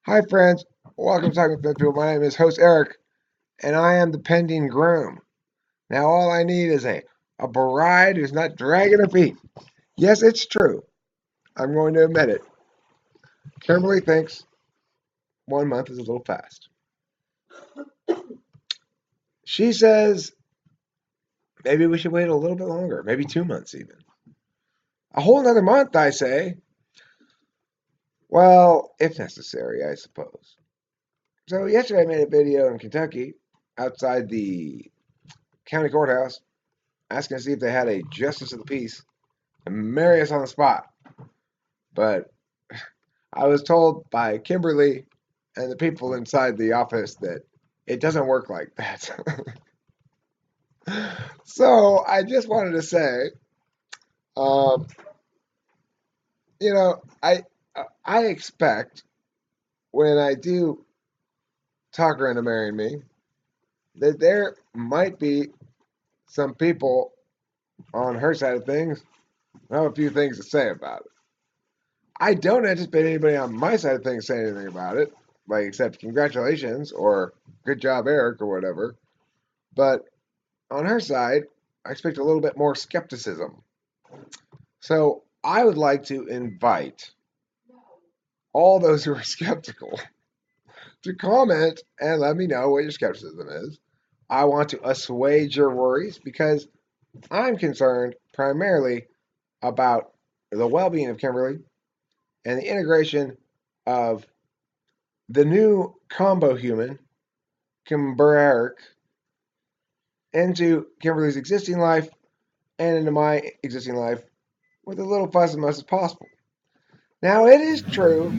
Hi, friends. Welcome to Talking with People. My name is host Eric, and I am the pending groom. Now, all I need is a bride who's not dragging her feet. Yes, it's true. I'm going to admit it. Kimberly thinks 1 month is a little fast. She says maybe we should wait a little bit longer, maybe 2 months even. A whole another month, I say. Well, if necessary, I suppose. So, yesterday I made a video in Kentucky outside the county courthouse asking to see if they had a justice of the peace and marry us on the spot. But I was told by Kimberly and the people inside the office that it doesn't work like that. So I just wanted to say, um, you know, I expect when I do talk her into marrying me that there might be some people on her side of things who have a few things to say about it. I don't anticipate anybody on my side of things saying anything about it, like except congratulations or good job, Eric, or whatever. But on her side, I expect a little bit more skepticism. So I would like to invite all those who are skeptical to comment and let me know what your skepticism is. I want to assuage your worries because I'm concerned primarily about the well being of Kimberly and the integration of the new combo human, Kimber, into Kimberly's existing life and into my existing life with as little fuss and muss as possible. Now, it is true,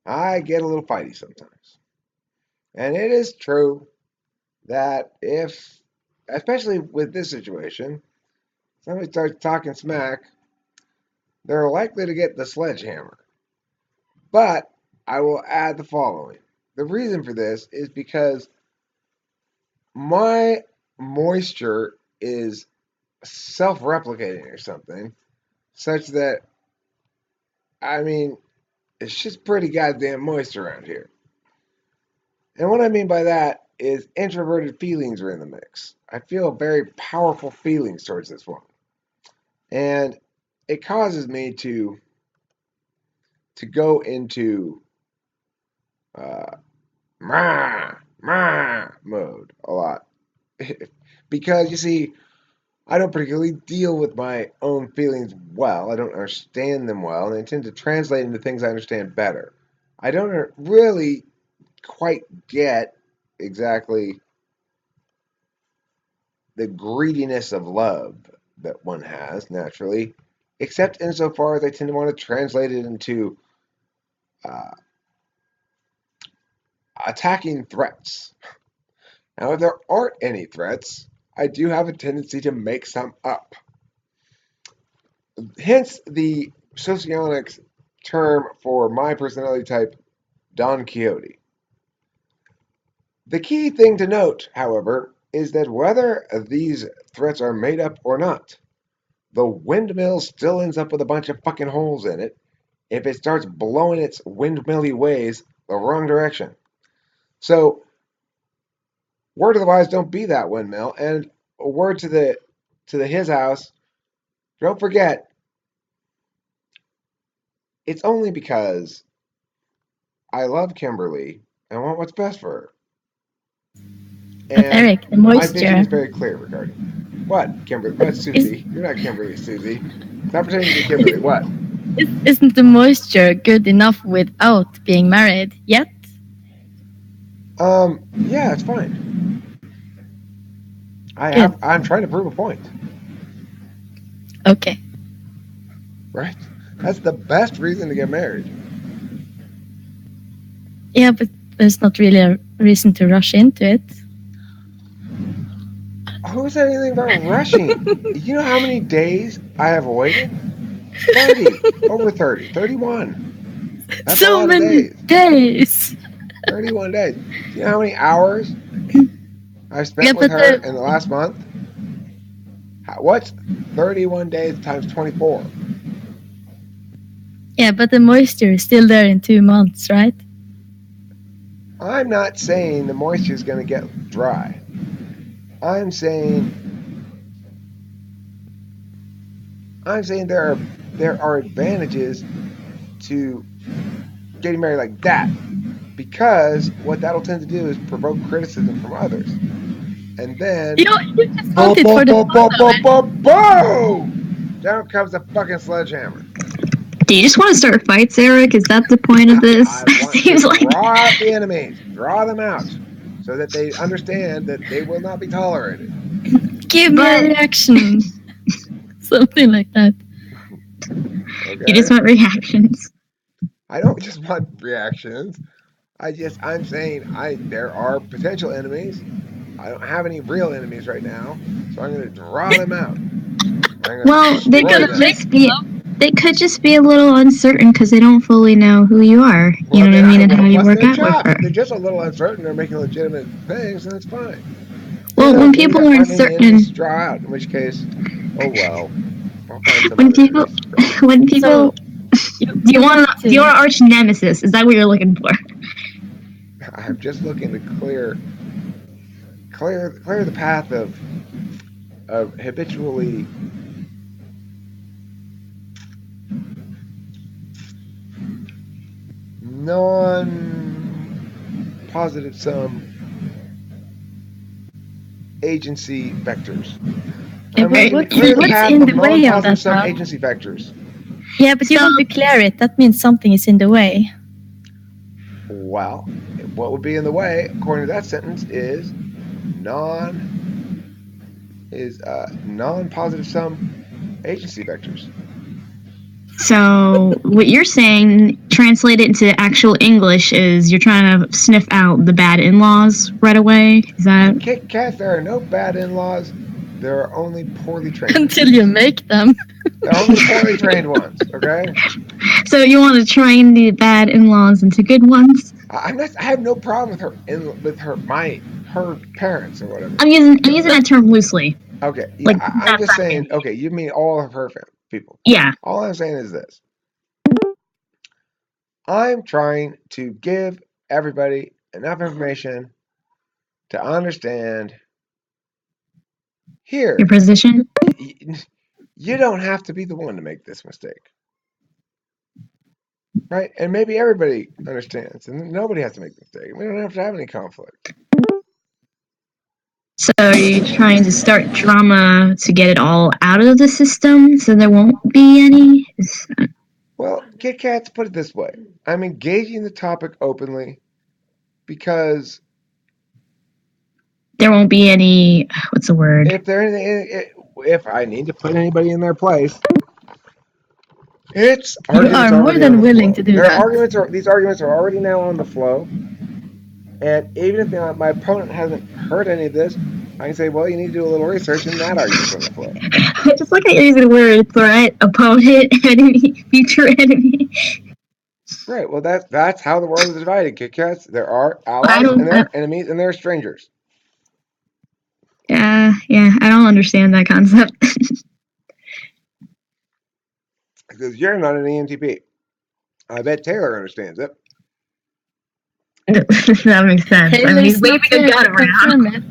I get a little fighty sometimes. And it is true that if, especially with this situation, somebody starts talking smack, they're likely to get the sledgehammer. But I will add the following. The reason for this is because my moisture is self replicating or something, such that, I mean, it's just pretty goddamn moist around here. And what I mean by that is introverted feelings are in the mix. I feel very powerful feelings towards this one. And it causes me to go into uh, mode a lot. Because you see, I don't particularly deal with my own feelings well. I don't understand them well, and I tend to translate into things I understand better. I don't really quite get exactly the greediness of love that one has naturally, except insofar as I tend to want to translate it into uh, attacking threats. Now, if there aren't any threats, I do have a tendency to make some up. Hence the socionics term for my personality type, Don Quixote. The key thing to note, however, is that whether these threats are made up or not, the windmill still ends up with a bunch of fucking holes in it if it starts blowing its windmilly ways the wrong direction. So, word to the wise, don't be that windmill, and a word to the his house, don't forget, it's only because I love Kimberly and want what's best for her. But And Eric, the my vision moisture is very clear regarding what Kimberly. What is Susie? You're not Kimberly, Susie. Stop pretending to be Kimberly. What? isn't the moisture good enough without being married yet? Yeah, it's fine. Good. I'm trying to prove a point, Okay. right? That's the best reason to get married. Yeah, but there's not really a reason to rush into it. Who said anything about rushing? You know how many days I have waited? 30. Over 30. 31. That's a So lot of many days. days. 31 days. Do you know how many hours I've Yeah, spent with but her in the last month? What's 31 days times 24? the moisture is still there in 2 months, right? I'm not saying the moisture is going to get dry. I'm saying there are advantages to getting married like that, because what that'll tend to do is provoke criticism from others. And then, You just want boom, it boom, for the boom, boom, fun of boom, it. boom, boom! Down comes a fucking sledgehammer. Do you just want to start fights, Eric? Is that the point of this? I want to Seems like. draw out the enemies, draw them out, so that they understand that they will not be tolerated. Give me a But reaction. Something like that. you just Okay? want reactions. I don't just want reactions. I'm saying there are potential enemies. I don't have any real enemies right now, so I'm going to draw them out. I'm going to Well, they destroy could them. just be. They could just be a little uncertain because they don't fully know who you are. You Well, know what I then mean, and how you bust work their out with chops. her. If they're just a little uncertain, they're making legitimate things, then it's fine. Well, Then when maybe people I'll are find any enemies to uncertain, draw out. In which case, oh well, I'll find some when other people, enemies to draw out. when people, So you do you want want to? Do you want an arch nemesis? Is that what you're looking for? I'm just looking to clear the path of habitually non-positive sum agency vectors. I'm looking to clear the what's path in of the way of non-positive that, sum Rob? agency vectors. Yeah, but you So, want to clear it. That means something is in the way. Well, what would be in the way, according to that sentence, is non-positive sum agency vectors. so what you're saying, translate it into actual English, is you're trying to sniff out the bad in-laws right away. Is that? In Kit Kat, there are no bad in-laws. There are only poorly trained Until you ones. make them. There are only poorly trained ones. Okay. So you want to train the bad in-laws into good ones? I'm not. I have no problem with her parents or whatever. I'm using that term loosely. Okay. Yeah. Like I'm that's just not saying. family. Okay. You mean all of her people? Yeah. All I'm saying is this. I'm trying to give everybody enough information to understand. Your Here, position. you don't have to be the one to make this mistake, right? And maybe everybody understands, and nobody has to make the mistake. We don't have to have any conflict. So are you trying to start drama to get it all out of the system so there won't be any? Well, Kit Kats, put it this way: I'm engaging the topic openly because There won't be any. What's the word? if I need to put anybody in their place, it's You arguments are more already on than the willing flow. to do There are that. these arguments are already now on the flow, and even if my opponent hasn't heard any of this, I can say, well, you need to do a little research, and that argument's on the flow. I just like how you're using the word threat, opponent, enemy, future enemy. Right. Well, that's how the world is divided, Kit Kats. There are I allies, and don't. there are enemies, and there are strangers. Yeah, I don't understand that concept. Because you're not an ENTP. I bet Taylor understands it. That makes sense. I mean, he's Taylor's not waving a here gun to around. confirm it.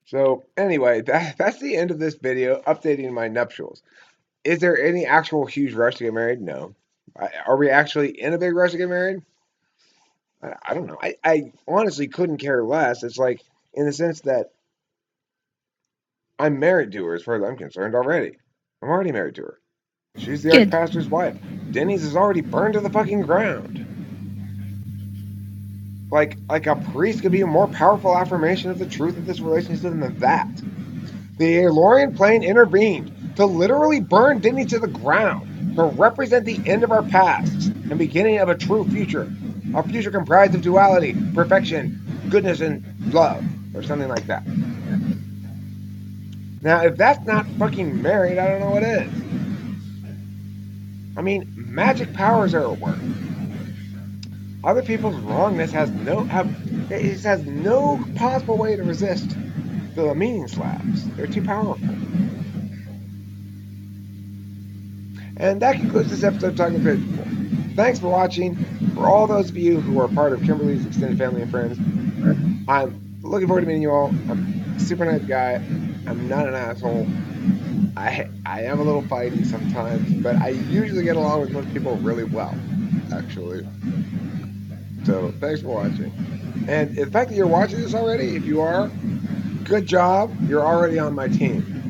So anyway, that's the end of this video, updating my nuptials. Is there any actual huge rush to get married? No. Are we actually in a big rush to get married? I don't know. I honestly couldn't care less. It's like, in the sense that I'm married to her as far as I'm concerned already. I'm already married to her. She's the Good. archpastor's wife. Denny's is already burned to the fucking ground. Like a priest could be a more powerful affirmation of the truth of this relationship than that. The Elorian plane intervened to literally burn Denny to the ground, to represent the end of our pasts and beginning of a true future. A future comprised of duality, perfection, goodness, and love, or something like that. Now, if that's not fucking married, I don't know what is. I mean, magic powers are at work. Other people's wrongness has no possible way to resist the meaning slabs. They're too powerful. And that concludes this episode of Talking Crazy People. Thanks for watching. for all those of you who are part of Kimberly's extended family and friends, I'm looking forward to meeting you all. I'm a super nice guy. I'm not an asshole. I am a little fighty sometimes, but I usually get along with most people really well, actually. So thanks for watching. And the fact that you're watching this already, if you are, good job. You're already on my team.